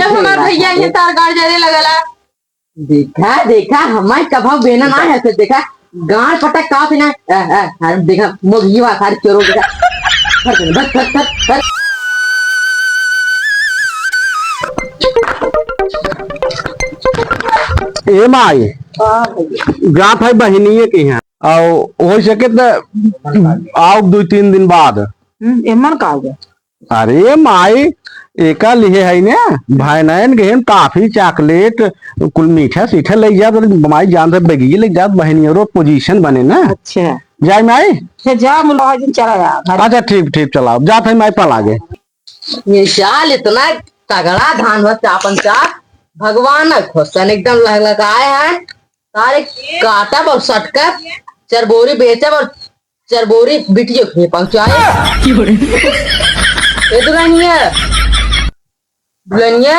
जब हमारे भैया ये तार गाड़ जाने लगला। देखा देखा हमारे कभाव बेना ना है से देखा गांड फटक का ना देखा मोगिया सारी चोरों देखा बस बस बस बस ए माई गा भाई बहनिए के हैं और हो सके तो आओ 2-3 दिन बाद। एमन का हो। अरे माई एका लिए है ना भाई नयन के काफी चॉकलेट कुल मीठा सीठा ले जा माई जान से बगी ले जा बहनियों पोजीशन बने ना। अच्छा जाए माई जा मुलाहा दिन चला जा। अच्छा ठीक ठीक चलाओ जात है माई पल आगे। ये चाल इतना तगड़ा धान बस चापन चाप भगवान खोसन एकदम लगाए हैं सारे काटा और सटका चरबोरी बेचा और चरबोरी बिटियो खे पहुंचाए। ये दुल्हनिया दुल्हनिया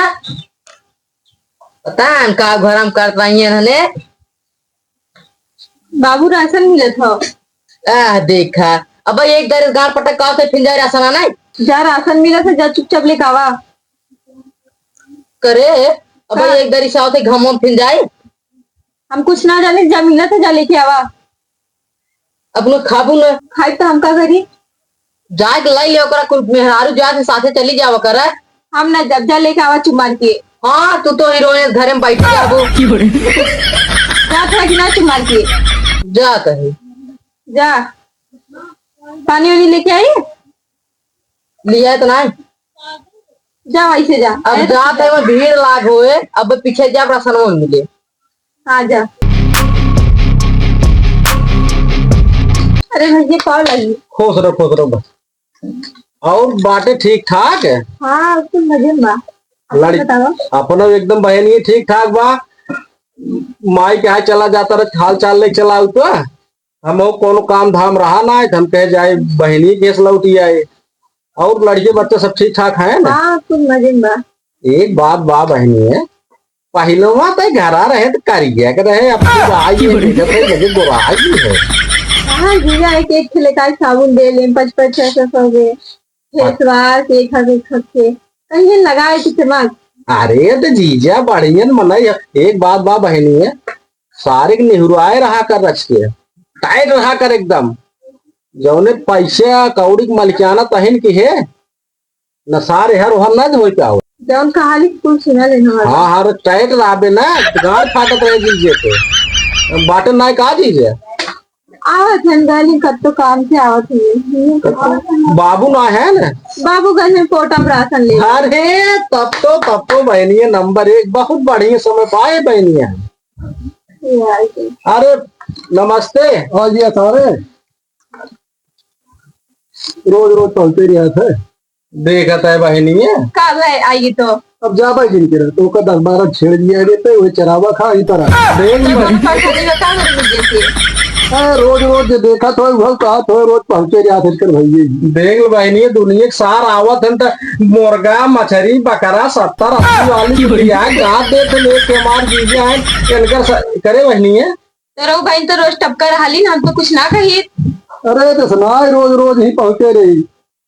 पता है का घर कर रही है बाबू राशन मिले था। देखा अब एक दर गाड़ पटक का से फिर जा राशन आना जा राशन मिला था जा चुपचाप लेके आवा करे अब एक दरी साव से घमों फिर जाए। हम कुछ ना जाने जा मिला था जा लेके आवा अपनो खाबू न खाई तो हम का करी जाए लाई ले ओकरा कुल मेहरारू जा से साथे चली जावा करे हम ना जब जा लेके आवा चुमार के। हाँ तू तो हीरोइन घरे में बैठी जाबो जा था कि ना चुमार के जा कहे जा पानी वानी लेके आई लिया तो नहीं जा वहीं से जा। अब जाते में भीड़ लाग होए अब पीछे जा राशन वो मिले। हाँ जा अरे भैया पाव लगी खुश रहो बस और बाटे ठीक ठाक है। हाँ तो मजे में लड़ी अपना एकदम बहनी ठीक ठाक बा माई के यहाँ चला जाता रहे हाल चाल ले चला तो हम कोनो काम धाम रहा ना है हम कहे जाए बहनी केस लौटी आए और लड़के बच्चे सब ठीक ठाक है ना। हाँ कुछ मजे में एक बात बा बहनी है पहले वहां तो घरा रहे तो कारीगर के रहे अपनी बुराई है बुराई है। हाँ जीजा एक खिले का साबुन दे ले 5-5-600 के फेस वाश एक खर्चे कहीं लगाए तो दिमाग। अरे तो जीजा बढ़िया मन एक बात बा बहनी है सारे निहुराए रहा कर रखते टाइट रहा कर एकदम जौने पैसे कौड़ी मलिकाना तहन की है न सारे हर वहां न हो क्या हो जौन कहानी कुल सुना लेना। हाँ हर टाइट रहा ना गाड़ फाटत रहे जीजे के बाटन ना का जीजे आवत है गाली कब तो काम से आवत है बाबू ना है ना बाबू घर में पोटा राशन ले। अरे तब तो बहनिया नंबर 1 बहुत बढ़िया समय पाए बहनिया। अरे नमस्ते और जी सारे रोज रोज चलते रहा था देखा था बहनिया कब है आएगी तो अब जा भाई जिनके रहे तो का 10-12 छेड़ दिया रहते वो चरावा खा इस तरह रोज रोज देखा तो वह कहा तो रोज पहुंचे रहा थे भैया देख लो बहनी दुनिया के सार आवत है मुर्गा मछली बकरा 70-80 वाली गाँव देते लेके मार दीजिए इनकर करे बहनी है तेरा बहन तो रोज टपकर हाली हम तो कुछ ना कही। अरे तो सुना रोज रोज ही पहुंचे रही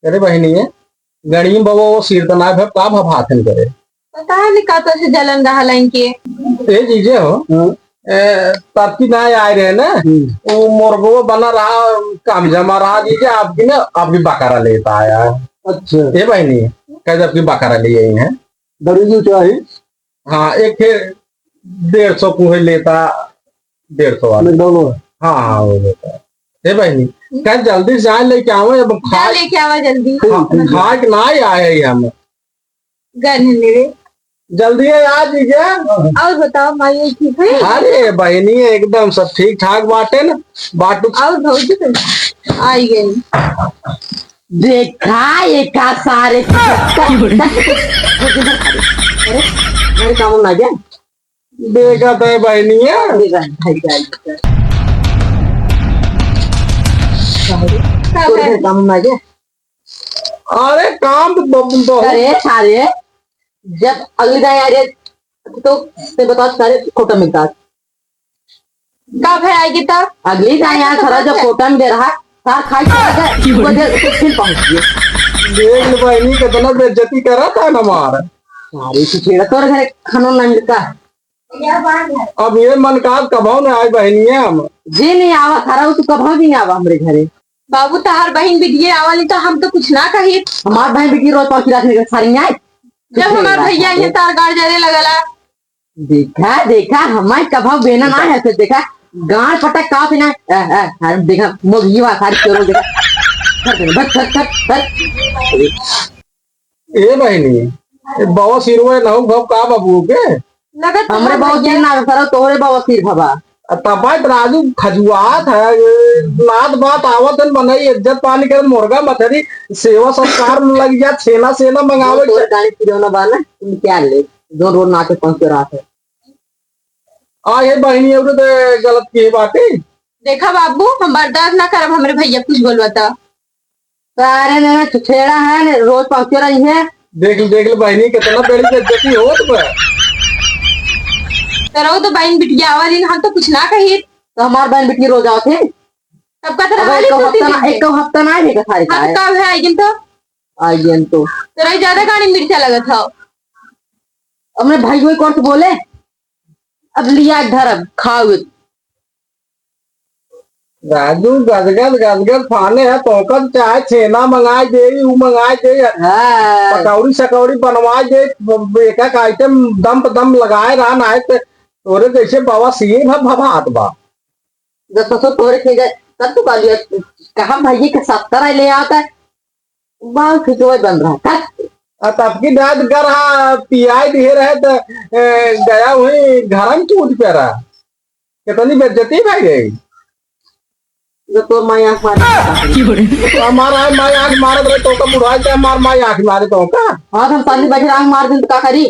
अरे बहनी है गणी बाबा वो सीरतना है का भाथन करे पता है निका तो से जलन रहा लाइन के ए जीजे हो तब की ना आए रहे ना वो मुर्गो बना रहा काम जमा रहा दीजिए आपकी ना आपकी बकरा लेता आया। अच्छा ये बहनी कैसे आपकी बकरा ले आई है दरी चाहिए। हाँ एक 150 कुहे लेता 150 वाला हाँ हाँ वो लेता ये बहनी क्या जल्दी से आए लेके आवे अब खा लेके आवा जल्दी खा के ना आए हम जल्दी आ दीजिए। और बताओ माई ठीक है। अरे बहनी एकदम सब ठीक ठाक बाटे ना बाटू और भौजी तो आई गई देखा एक सारे काम ना गया देखा तो बहनी काम ना गया। अरे काम तो अरे सारे जब अगली दिन आ रहे तो बताओ सारे कोटा मिलता कब है आएगी तब अगली दिन यहाँ सारा जो कोटा में दे रहा सार खाई फिर पहुंच गए। देख बहनी कितना बेइज्जती करा था ना हमारा अरे तू छेड़ा तोर घरे खाना ना मिलता। अब ये मन का कभाव न आए बहनिया हम। जे नहीं आवा थारा तू कभी भी नहीं आवा हमरे घरे। बाबू तहार बहन बिटिया आवली तो हम तो कुछ ना कही। हमार बहन बेटी रोज पहुंची रात सारी आए। जब हमार भैया ये तार गाड़ जरे लगला। देखा देखा हमारे कभाव बेना ना है फिर देखा गांड पटक का पिना देखा मुर्गी वा सारी चोरों देखा बस ए बहनी बाबा सिरवे ना हो का बाबू के लगत हमरे बहुत दिन ना सरो तोरे बाबा सिर भबा तबाई राजू खजुआत है नात बात आवत है बनाई इज्जत पानी कर मुर्गा मछली सेवा संस्कार में लग जा छेना सेना मंगावे तोरे गाने पिरोना बाना तुम क्या ले दो रोज नाचे पहुंच रहा है। आ ये बहनी और गलत की बातें देखा बाबू हम बर्दाश्त ना करब हमरे भैया कुछ बोलवाता। सारे ने छेड़ा है ने रोज पहुंच रही है। देख ले बहनी कितना बड़ी बेइज्जती हो तो करो तो बहन बिटिया आवली हम तो कुछ ना कही। तो हमार बहन बेटी रोज आओ थे सबका तरह अब वाली एक हफ्ता ना आएगा सारी का हम कब है आइगिन तो आइए तो तेरा ज्यादा गाड़ी मिर्चा लगत था। हमने भाई कोई कौन से बोले अब लिया धर्म खाओ राजू गदगद फाने है तोकत चाहे छेना मंगाए दे ऊ मंगाए दे पकौड़ी सकौड़ी बनवाए दे एक एक आइटम दम पे दम लगाए रहा ना तो तोरे जैसे बाबा सीन है भभात बा जब तो तोरे के गए तब तो लिया कहा भाई के 70 ले आता है बाल खिचवाई बन रहा था तब की दाद कर पियाई दिए रहे तो गया हुई घर में टूट पे रहा कितनी बेइज्जती भाई गई तो माया हमारा माया आंख मारे रहे तो का बुढ़ाई के मार माया आंख मारे तो का हाँ हम पानी बैठे आंख मार दिन तो का करी।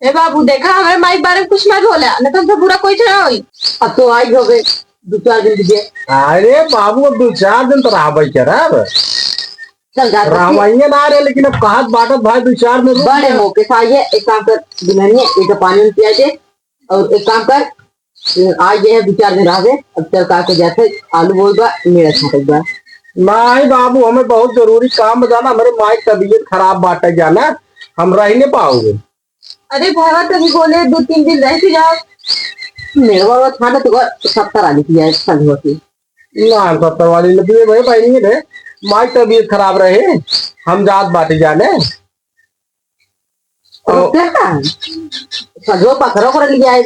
ए बाबू देखा हमारे माइक बारे में कुछ मत बोला न तो हमसे बुरा कोई ना होई। अब तो आई हो गए 2-4 दिन दीजिए। अरे बाबू अब 2-4 दिन तो रहा क्या चल जा रामायण आ रहे लेकिन अब कहा बाटत भाई 2-4 दिन बड़े मौके से आइए एक काम कर दुल्हनिया एक पानी पिया दे और एक काम कर आज ये है 2-4 दिन रह गए अब चल का के जाते आलू बोल दो मेरा छाट बा नहीं बाबू हमें बहुत जरूरी काम में जाना मेरे माई तबीयत खराब बाटे जाना हम रह नहीं पाओगे। अरे भावा तभी बोले 2-3 दिन रह के जाओ मेरे बाबा छाटा तो 70 आली की जाए सब होती ना 70 वाली लगी भाई भाई नहीं रे माई तबीयत खराब रहे हम जात बाटे जाने और क्या सजो पकड़ो कर लिया है।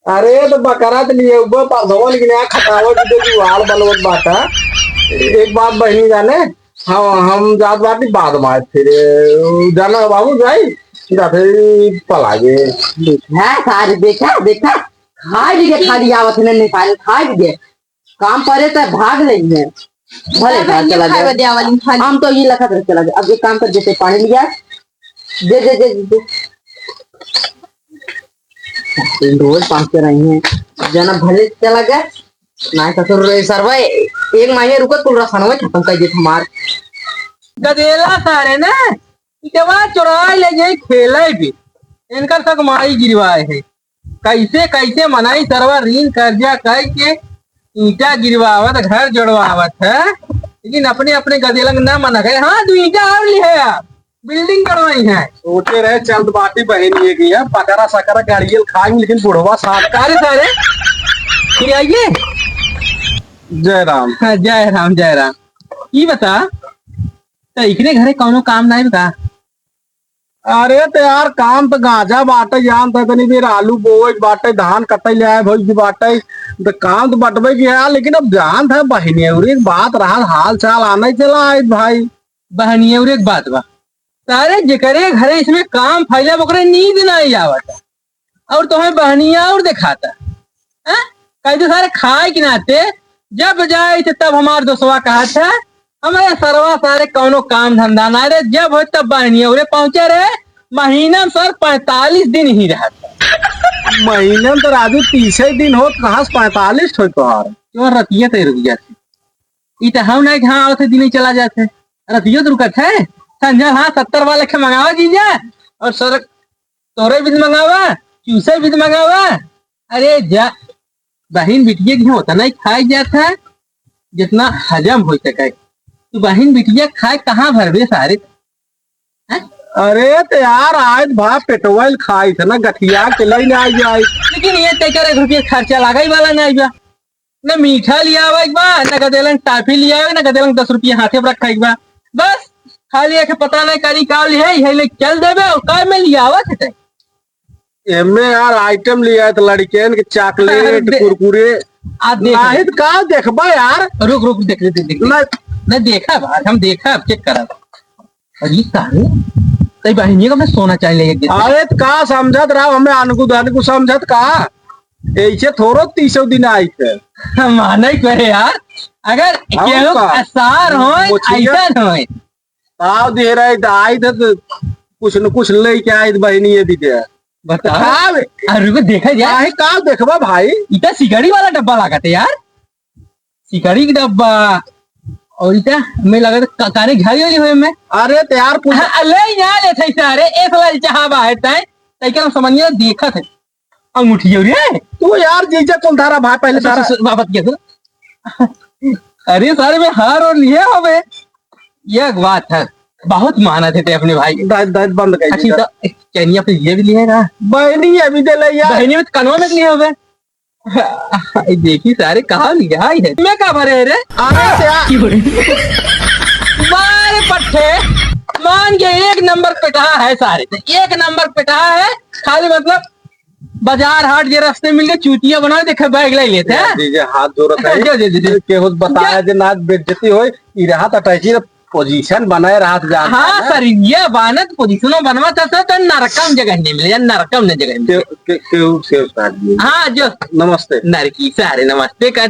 अरे तो बकरा तो लिए ऊपर पासों लेकिन यहाँ खटावट जो जुआल बनवत बाटा एक बात बहनी जाने हम जात बाटी बाद में फिर जाना बाबू जाई फिर पला गए देखा सारी देखा देखा खाई लीजिए खाली आवत नहीं पाए खाई लीजिए काम पड़े तो भाग लेंगे भले घर चला जाए हम तो ये लखा चला गया। अब एक काम कर जैसे पानी लिया दे दे दे दे रोज पहुंच रही हैं जना भले चला गया ना ससुर सरवा एक महीने रुको तुल रखा खत्म कर दिए हमार गदेला सारे ना इतवा चुराए ले जाए खेले भी इनका तक माई गिरवाए है कैसे कैसे मनाई सरवा ऋण कर्जा कह के ईटा गिरवावत घर जोड़वावत है लेकिन अपने अपने गदेलंग न मना गए। हाँ 2 ईटा और ली है बिल्डिंग करवाई है सोचे रहे चंद बाटी बहन ये गया पकड़ा सकरा गाड़ियल खाई लेकिन बुढ़वा साथ कारे सारे फिर आइए। जय राम जय राम जय राम ये बता तो इकने घरे कौनो काम नहीं बता। अरे तो यार काम तो गांजा बाटे जान था तनी देर आलू बोए बाटे धान कटे ले आए भोज बाटे तो काम तो बटबे की है लेकिन अब जान था बहनी और एक बात रहा हाल चाल आना ही चला आए भाई बहनी और एक बात बा सारे जिकरे घरे इसमें काम फैला बकरे नींद नहीं आवता और तुम्हें बहनिया और दिखाता कैसे सारे खाए कि नाते जब जाए तब हमारे दोस्तवा कहा था हमारे सरवा सारे कौनो काम धंधा ना रहे जब हो तब बहनिया उरे पहुंचे रहे महीना सर 45 दिन ही रहता महीने तो राजू 30 दिन हो कहाँ 45 हो तोहार क्यों रतिया तो रुक जाते तो हम नहीं हाँ आवते दिन ही चला जाते रतिया तो रुकत है संजय। हाँ 70 वाले के मंगावा जीजा और सर तोरे भी मंगावा चूसे भी मंगावा। अरे जा बहन बिटिया की होता नहीं खाई जाता है जितना हजम हो सके तो बहन बिटिया खाए कहाँ भरबे सारे अरे तो यार आज भा पेटवाइल खाई थे ना गठिया के लई ना आई जाए। लेकिन ये तेकर 1 रुपया खर्चा लगा ही वाला नहीं बा। न मीठा लिया हुआ एक बा, न गदेलन टाफी लिया हुआ, न गदेलन 10 रुपया हाथे पर रखा एक बा। बस खाली एक पता नहीं करी का लिया है ले चल देबे और काय में लिया हुआ थे। एमे यार आइटम लिया है तो लड़कियन के चॉकलेट कुरकुरे आ देख नाहित का देखबा यार। रुक रुक देख ले न देखा बा हम देखा चेक करा। अरे सारे तई बहनिया का मैं सोना चाहिए एक दिन। अरे तो का समझत रहा हमें अनकु समझत का ऐसे थोड़ो 300 दिन आई थे। माने करे यार अगर हाँ, केहू का? आसार होय मोचिया? ऐसा होय ताव दे रहे तो आई थे तो कुछ न कुछ ले के आई बहनी ये दीदी बता। का अरे रुको देखा यार काहे का देखबा भाई। इतना सिगड़ी वाला डब्बा लागत है यार, सिगड़ी का डब्बा और इतना मैं लगा था काने घारी वाली हुए मैं। अरे तो यार कुछ ले यहाँ ले थे सारे एक लाल चाहबा है तय क्या समझिए देखा थे अंगूठी हो रे तू यार जीजा कौन धारा भाई पहले सारा बाबत किया था। अरे सारे में हार और लिए हवे ये बात है बहुत माना थे अपने भाई। दाद बंद कर अच्छी तो चैनिया पे ये भी लिएगा बहनी अभी दे ले यार। बहनी में कनवा में लिए हुए देखी सारे कहा लिया है मैं कहा भरे रे। अरे तो यार बारे पट्टे मान के 1 नंबर पिटा है सारे 1 नंबर पिटा है। खाली मतलब बाजार हाट के रास्ते मिल गए चूतिया बना देखे बैग ले लेते हैं। जीजा हाथ जोड़त है जो। केहू बताया जे ना बेइज्जती होई ई रहा त टैची पोजीशन बनाए रहा जा। हाँ सर ये बानत पोजीशनों बनवा था तो नरकम जगह नहीं मिले नरकम ने जगह मिले। केहू से हाँ जो नमस्ते नरकी सारे नमस्ते कर